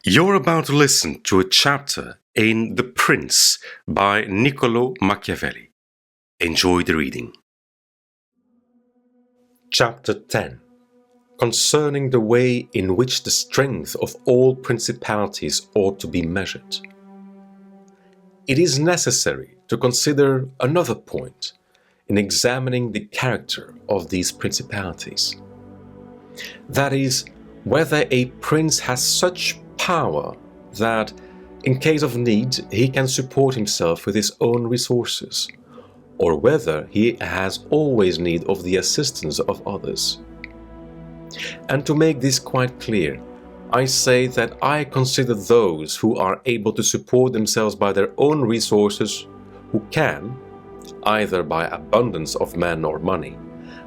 You're about to listen to a chapter in The Prince by Niccolò Machiavelli. Enjoy the reading. Chapter 10. Concerning the way in which the strength of all principalities ought to be measured. It is necessary to consider another point in examining the character of these principalities. That is, whether a prince has such power that, in case of need, he can support himself with his own resources, or whether he has always need of the assistance of others. And to make this quite clear, I say that I consider those who are able to support themselves by their own resources, who can, either by abundance of men or money,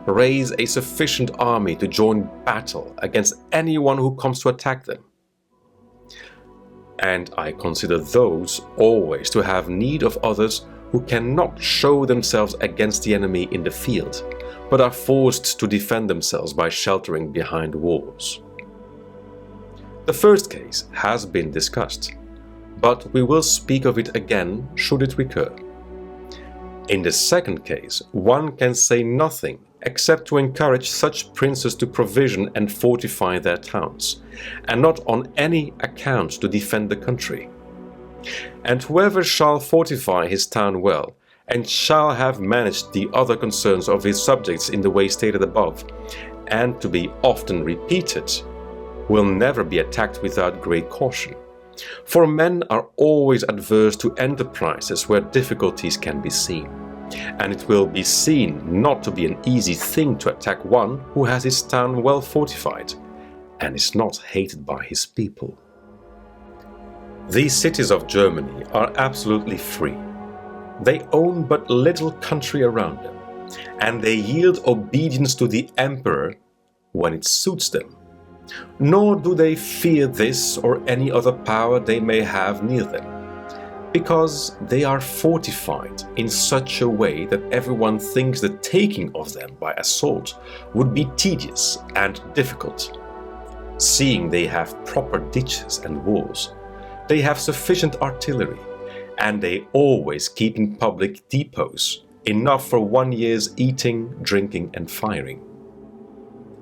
raise a sufficient army to join battle against anyone who comes to attack them. And I consider those always to have need of others who cannot show themselves against the enemy in the field, but are forced to defend themselves by sheltering behind walls. The first case has been discussed, but we will speak of it again should it recur. In the second case, one can say nothing except to encourage such princes to provision and fortify their towns, and not on any account to defend the country. And whoever shall fortify his town well, and shall have managed the other concerns of his subjects in the way stated above, and to be often repeated, will never be attacked without great caution. For men are always adverse to enterprises where difficulties can be seen, and it will be seen not to be an easy thing to attack one who has his town well fortified, and is not hated by his people. These cities of Germany are absolutely free. They own but little country around them, and they yield obedience to the emperor when it suits them. Nor do they fear this or any other power they may have near them, because they are fortified in such a way that everyone thinks the taking of them by assault would be tedious and difficult. Seeing they have proper ditches and walls, they have sufficient artillery, and they always keep in public depots enough for 1 year's eating, drinking and firing.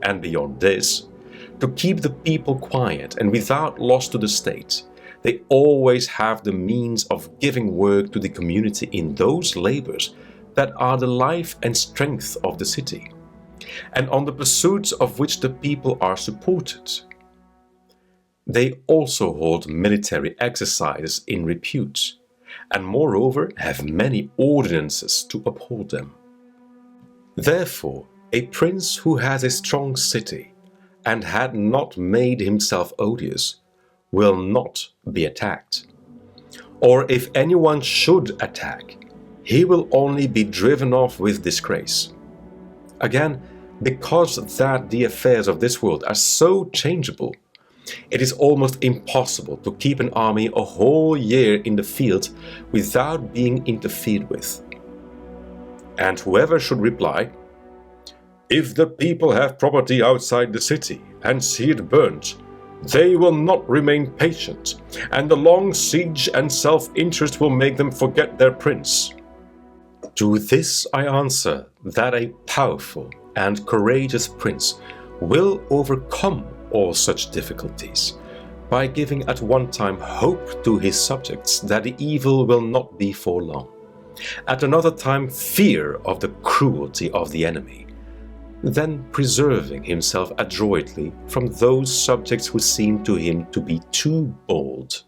And beyond this, to keep the people quiet and without loss to the state, they always have the means of giving work to the community in those labors that are the life and strength of the city, and on the pursuits of which the people are supported. They also hold military exercises in repute, and moreover have many ordinances to uphold them. Therefore, a prince who has a strong city, and had not made himself odious, will not be attacked. Or if anyone should attack, he will only be driven off with disgrace. Again, because that the affairs of this world are so changeable, it is almost impossible to keep an army a whole year in the field without being interfered with. And whoever should reply, "If the people have property outside the city and see it burnt, they will not remain patient, and the long siege and self-interest will make them forget their prince." To this I answer that a powerful and courageous prince will overcome all such difficulties by giving at one time hope to his subjects that the evil will not be for long, at another time fear of the cruelty of the enemy, then preserving himself adroitly from those subjects who seem to him to be too bold.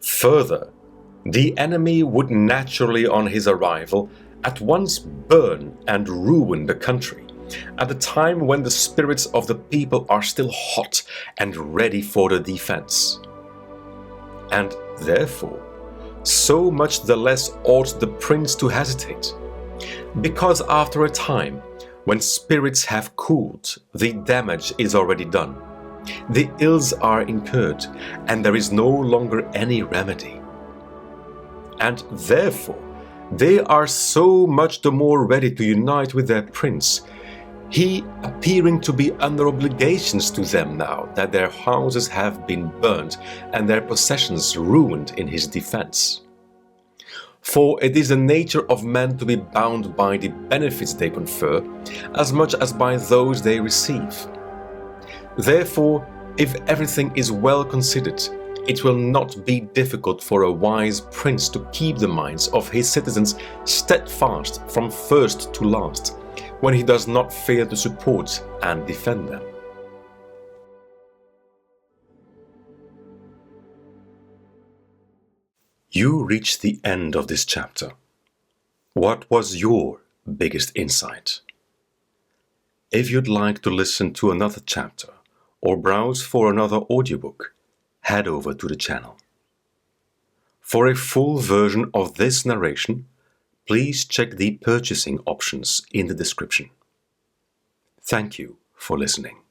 Further, the enemy would naturally on his arrival at once burn and ruin the country, at a time when the spirits of the people are still hot and ready for the defense. And therefore, so much the less ought the prince to hesitate, because after a time, when spirits have cooled, the damage is already done. The ills are incurred, and there is no longer any remedy. And therefore, they are so much the more ready to unite with their prince, he appearing to be under obligations to them now that their houses have been burnt and their possessions ruined in his defense. For it is the nature of men to be bound by the benefits they confer, as much as by those they receive. Therefore, if everything is well considered, it will not be difficult for a wise prince to keep the minds of his citizens steadfast from first to last, when he does not fail to support and defend them. You reached the end of this chapter. What was your biggest insight? If you'd like to listen to another chapter or browse for another audiobook, head over to the channel. For a full version of this narration, please check the purchasing options in the description. Thank you for listening.